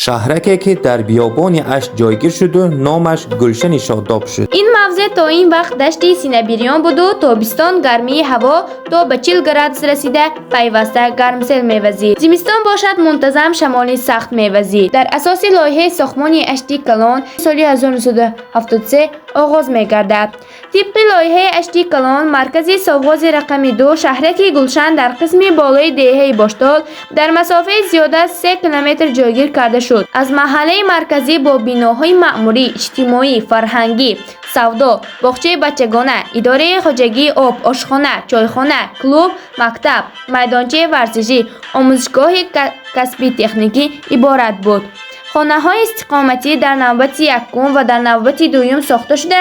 شهرکی که در بیابان اش جایگیر شد و نامش گلشن شاداب شد. این موضع تا این وقت دشت سینه‌بریان بود و تابستان گرمی هوا تا به 40 گرادس رسیده پیوسته گرمسل می‌وزید. زمستان باشد منتظم شمالی سخت می‌وزید. در اساس لایحه ساختمانی اشتی کلان سال 1973 آغاز می‌گردد. طبق لایحه اشتی کلان مرکز سوغاز رقم 2 شهرکی گلشن در قسم بالای دهه باشتال در مسافه زیاده از 3 کیلومتر جایگیر کرده شد. از محله مرکزی با بیناهای معماری، اجتماعی، فرهنگی، سودا، باغچه بچگانه، اداره خواجگی آب، آشخانه، چایخانه، کلوب، مکتب، میدانچه ورزشی، آموزشگاه کسبی تکنیکی عبارت بود. خانه‌های استقامتی در نوبت یکم و در نوبت دوم ساخته شده.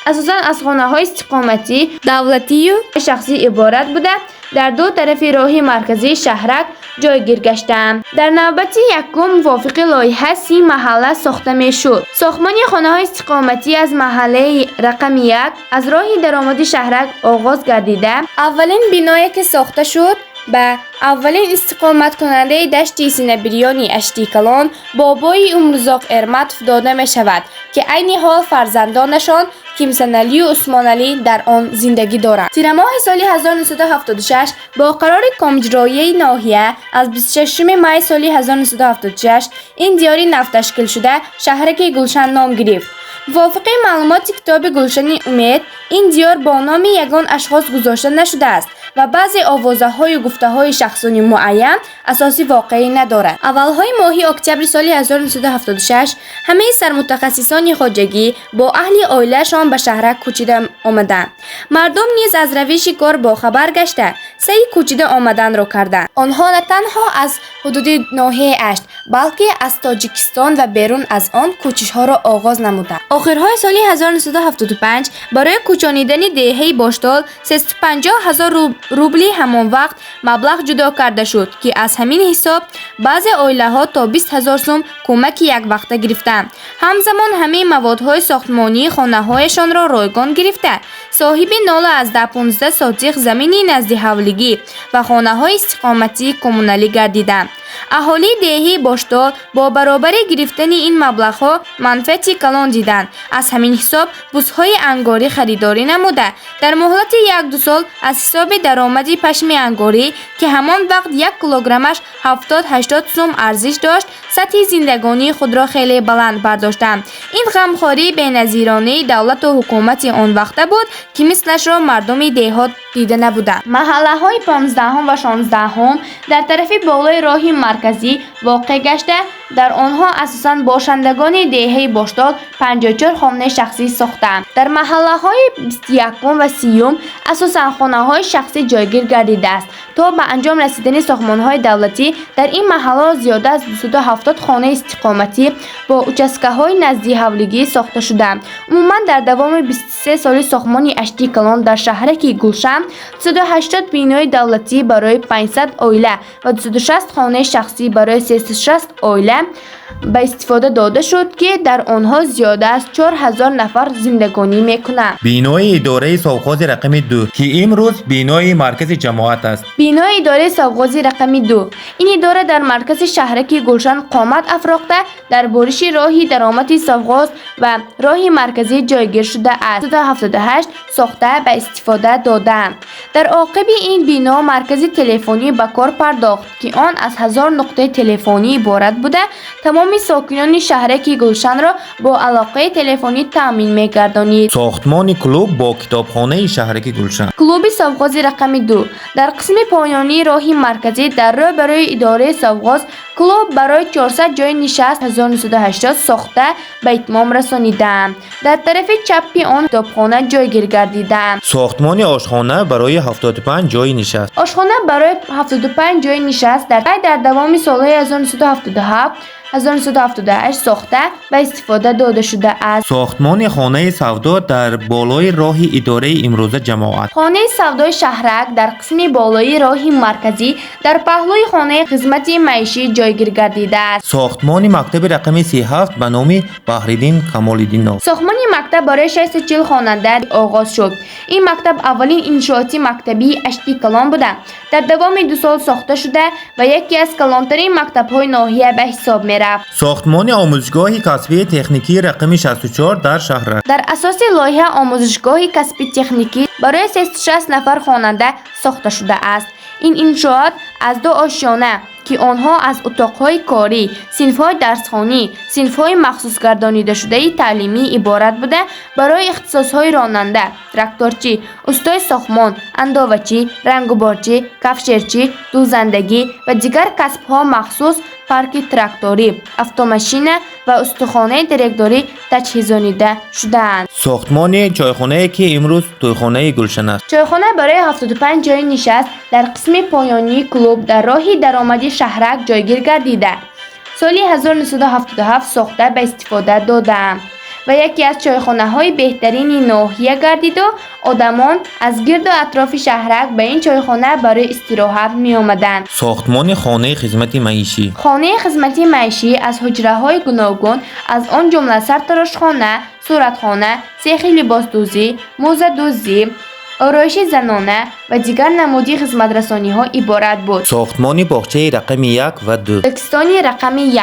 اساساً از خانه‌های استقامتی دولتی و شخصی عبارت بوده. در دو طرف راه مرکزی شهرک جایگیر گشتند. در نوبت یکم موافق لایحه 30 محله ساخته میشد. ساختمان خانه‌های استقامتی از محله رقم 1 از راه درآمد شهرک آغاز گردیده. اولین بینایی که ساخته شد به اولین استقامت کننده دشت سینه‌بریانی اشتی کلان بابای عمرزاق ارمتف داده می شود که عین حال فرزندانشان کیمسن علی و عثمان علی در آن زندگی دارند. تیر ماه سال 1976 با قرار کامجرایی ناحیه از 26 می سال 1976 این دیاری نو تشکیل شده شهرک گلشن نام گرفت. موافق معلومات کتاب گلشن امید این دیار با نام یگان اشخاص گذاشته نشده است و بعضی آوازه های و گفته های شخصانی معین اساسی واقعی ندارد. اولهای ماه اکتبر سال 1976 همه سرمتخصصان خواجگی با اهل عائله‌شان به شهرک کوچیده آمدند. مردم نیز از روش کار با خبر گشته سعی کوچیده آمدن را کردند. آنها نه تنها از حدود ناحیه اشت بلکه از تاجیکستان و بیرون از آن کوچش ها را آغاز نمودند. آخرهای سال 1975 برای کوچانیدن دهه باشتال 350,000 روبلی همان وقت مبلغ جدا کرده شد که از همین حساب بعضی عائله ها تا 20,000 سوم کمک یک وقته گرفتند. همزمان همه موادهای ساختمانی خانه هایشان را رایگان گرفته صاحب ناله از 10-15 ساتیق زمینی نزد حولگی و خانه های استقامتی کمونالی گردیدند. اهالی دهه باشتال با برابری گرفتن این مبلغ ها منفعتی کلان دیدند. از همین حساب بوسهای انگاری خریداری نموده. در مهلت 1-2 سال از حساب درآمد پشم انگاری که همان وقت 1 کیلوگرمش 70-80 سوم ارزش داشت سطح زندگانی خود را خیلی بلند برداشتند. این غمخواری بی‌نظیرانه دولت و حکومت آن وقته بود که مثلش را مردم دهات دیده نبودند. محله های 15 و 16 در طرف بالای راه مرکزی واقع گشته در آنها اساساً باشندگان دهه باشتال 54 خانه شخصی ساختند. در محله های 21 و 30 اساساً خانه های شخصی جایگیر گردیده است. تا به انجام رسیدن ساختمان های دولتی در این محله زیاده از 270 خانه استقامتی با اچسکه های نزدی حولگی ساخته شدند. عموما در دوام 23 سال ساختمان اشتی کلان در شهرک گلشن 280 بینای دولتی برای 500 عائله و 260 خانه شخصی برای 360 عائله به استفاده داده شد که در آنها زیاده از 4000 نفر زندگانی میکنند. بینای اداره سوغاز رقم 2 که امروز بینای مرکز جماعت است. بینای اداره سوغاز رقم 2 این اداره در مرکز شهرک گلشن قامت افراخته در برش راهی درآمد سوغاز و راهی مرکزی جایگیر شده است. 1978 ساخته به استفاده دادند. در عاقب این بنا مرکز تلفنی به کار پرداخت که آن از 1000 نقطه تلفنی عبارت بوده. تمام ساکنان شهرک گلشن را با علاقه تلفنی تامین می‌گردانید. ساختمان کلوب با کتابخانه شهرک گلشن. کلوب سوغاز رقم 2 در قسم پایانی راه مرکزی در راه برای اداره سوغاز کلوب برای 400 جای نشست 1980 ساخته به اتمام رسانیدند. در طرف چپ آن کتابخانه جایگیر گردیدند. ساختمان آشخانه برای 75 جای نشست. آشخانه برای 75 جای نشست در دوام سالهای 1977 1978 ساخته و استفاده داده شده است. ساختمان خانه سودا در بالای راه اداره امروزه جماعت. خانه سودای شهرک در قسم بالای راه مرکزی در پهلوی خانه خدمت معیشی جایگیر گردیده است. ساختمان مکتب رقم 37 به نام بحرالدین کمال‌الدین نو. ساختمان مکتب برای 640 خواننده آغاز شد. این مکتب اولین انشاءاتی مکتبی اشتی کلان بوده. در دوام 2 سال ساخته شده و یکی از کلانترین مکتب‌های ناحیه به حساب می‌رفت. رفت. ساختمان آموزشگاه کسبی تکنیکی رقم 64 در شهرک. در اساس لایحه آموزشگاه کسبی تکنیکی برای 360 نفر خواننده ساخته شده است. این انشاءات از 2 آشیانه که آنها از اتاقهای کاری، صنف‌های درسخوانی، صنف‌های مخصوص گردانیده شده تعلیمی عبارت بوده برای اختصاص‌های راننده، تراکتورچی، استاد ساختمان، انداوچی، رنگوبارچی، کفشرچی، دوزندگی و دیگر کسب‌ها مخصوص پارک تراکتوری، اتوماشین و استخوانه دیرکتوری تجهیزانیده شده‌اند. ساختمان چایخانه که امروز تویخانه گلشن است. چایخانه برای 75 جای نشست در قسم پایانی کلوب در راه درآمدی شهرک جایگیر گردیده. سال 1977 ساخته به استفاده داده‌اند و یکی از چایخانه‌های بهترین ناحیه گردید و آدمان از گرد و اطراف شهرک به این چایخانه برای استراحت می آمدند. ساختمان خانه خدمت معیشی. خانه خدمتی معیشی از حجره‌های گوناگون از آن جمله سرتراشخانه، صورتخانه، سیخ لباسدوزی، موزه‌دوزی، آرایش زنانه و دیگر نمودی خدمت‌رسانی‌ها عبارت بود. ساختمان باغچه رقم 1 و 2. کودکستان رقم 1.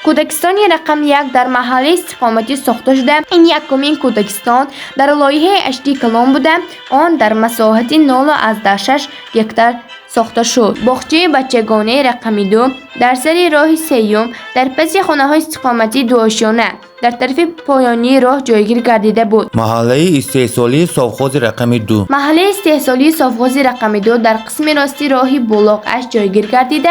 کودکستان رقم 1 در محله استقامتی ساخته شده. این یکمین کودکستان در لایحه اشتی کلان بوده. آن در مساحت 0.6 هکتار ساخته شد. باغچه بچگانه رقم 2 در سر راه سیوم در پس خانه‌های استقامتی 2 آشیانه در طرف پایانی راه جایگیر گردیده بود. محله استحصالی سافخاز رقم 2. محله استحصالی سافخاز رقم 2 در قسم راستی راهی بلاغش جایگیر گردیده.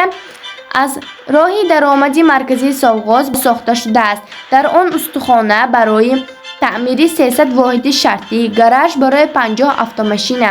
از راهی درآمدی مرکزی سافخاز ساخته شده است. در آن استخوانه برای تعمیر 300 واحد شرطی، گاراژ برای 50 اتوماشین،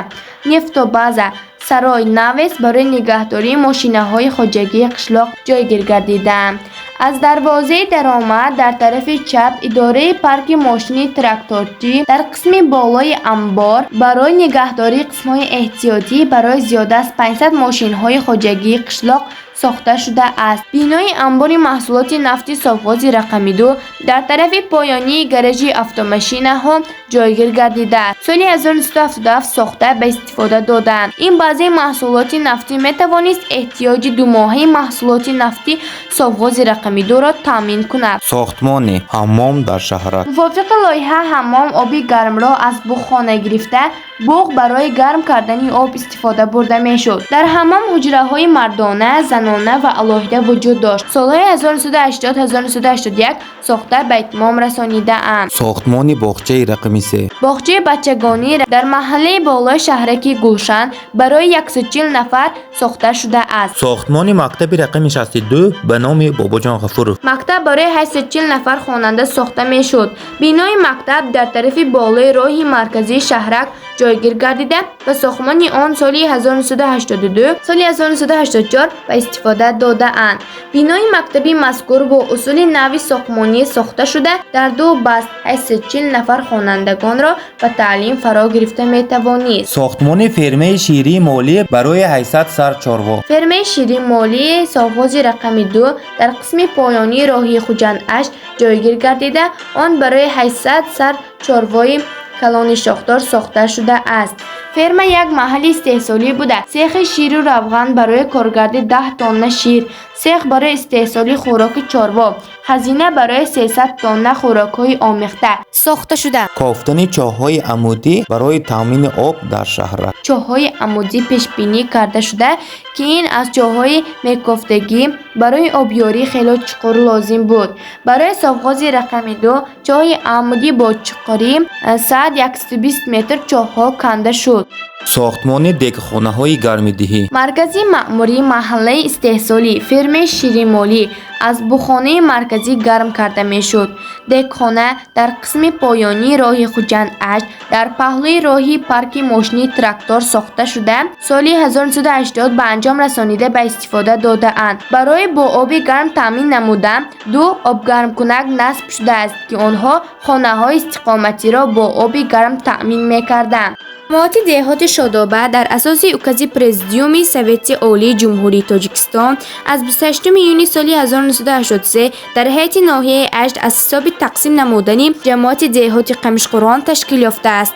نفت و باز، سرای نویس برای نگهداری ماشین‌های خواجگی قشلاق جایگیر گردیدند. از دروازه درآمد در طرف چپ اداره پارک ماشین تراکتورچی در قسم بالای انبار برای نگهداری قسم‌های احتیاطی برای زیاده از 500 ماشین‌های خواجگی قشلاق ساخته شده است. بینای انبار محصولات نفتی سافخاز رقم 2 در طرف پایانی گاراژ اتوماشین‌ها جایگیر گردیده است. سال 1977 ساخته به استفاده دادند. این بعضی محصولات نفتی می توانست احتیاج 2 ماهه محصولات نفتی سافخاز رقم 2 را تامین کند. ساختمان حمام در شهرک. موافق لایحه حمام آبی گرم را از بخخانه گرفته بوق برای گرم کردن آب استفاده برده می شد. در حمام حجره‌های مردانه، زنانه و علاهده وجود داشت. سالهای 1980-1981 ساخته به اتمام رسانیده اند. ساختمان باغچه رقم 3. باغچه بچگانی در محله بالای شهرکی گلشن برای 140 نفر ساخته شده است. ساختمان مکتب رقم 62 به نام باباجان غفورov. مکتب برای 840 نفر خواننده ساخته می شد. بینای مکتب در طرف بالای راه مرکزی شهرک جایگیر گردیده و ساختمان آن سالی 1982 سالی 1984 به استفاده داده اند. بینای مکتبی مذکور با اصول نوی ساختمانی ساخته شده در 2 بست 840 نفر خوانندگان را به تعلیم فرا گرفته می توانید. ساختمان فرمه شیری مالی برای 800 سر چاروا. فرمه شیری مالی سافخاز رقم 2 در قسم پایانی راهی خوجنداش جایگیر گردیده. آن برای 800 سر چاروای کلان شاخدار ساخته شده است. فرما یک محل استحصالی بوده. سیخ شیر و روغن برای کارگردی 10 تن شیر، سیخ برای استحصالی خوراک چاروا، خزینه برای 300 تن خوراک‌های آمیخته ساخته شده. کافتن چاه‌های عمودی برای تامین آب در شهرک. چاه‌های عمودی پیش بینی کرده شده که این از چاه‌های میکافتگی برای آبیاری خیلی چقور لازم بود. برای سافخاز رقم 2 چاه عمودی با چقاری 120 متر چاه‌ها کنده شد. ساختمان دکخانه‌های گرم‌دهی. مرکزی مأموری محله استحصالی فرمه شیری مالی از بخانه مرکزی گرم کرده می شد. دکخانه در قسم پایانی راه خوجنداش در پهلوی راهی پارک ماشین تراکتور ساخته شده. سالی 1980 به انجام رسانیده به استفاده داده اند. برای با آب گرم تامین نموده 2 آب گرم کنک نصب شده است که آنها خانه‌های استقامتی را با آب گرم تامین می کردند. جماعت دهات شادابه در اساس اوکازی پرزیدیوم سوویت عالی جمهوری تاجیکستان از 28 یونی سال 1983 در هیئت ناحیه 8 از حساب تقسیم نمودنی جماعت دهات قمشقران تشکیل یافته است.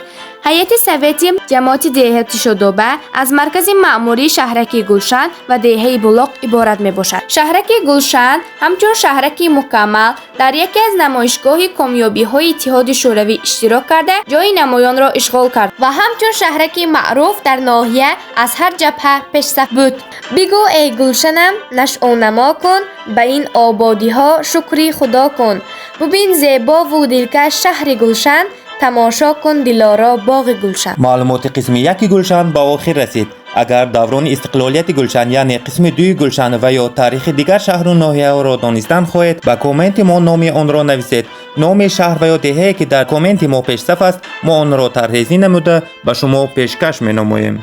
ҳайати совети ҷамоати деҳати шодоба аз маркази маъмурии Шаҳраки Гулшан ва деҳаи Булоқ иборат мебошад. Шаҳраки Гулшан ҳамчун шаҳраки мукаммал дар яке аз намоишгоҳи комёбиҳои Иттиҳоди Шӯравӣ иштирок карда, ҷойи намоёнро ишғол кард ва ҳамчун шаҳраки маъруф дар ноҳия аз ҳар ҷабҳа пешсаф буд. Бигӯ эй Гулшанам, нашъу намо кун, ба ин ободиҳо шукри Худо кун. Бубин зебову дилкаш шаҳри Гулшан, тамошо кун дилоро боғи Гулшан. маълумоти қисми 1 Гулшан ба охир расид. Агар даврони истиқлолияти Гулшан, яъне қисми 2 Гулшан ва ё таърихи дигар шаҳру ноҳияҳоро донистан хоҳед, ба комменти мо номи онро нависед. номи шаҳр ва ё деҳае ки дар комменти мо пешсаф аст, мо онро тарҳезӣ намуда ба шумо пешкаш менамоем.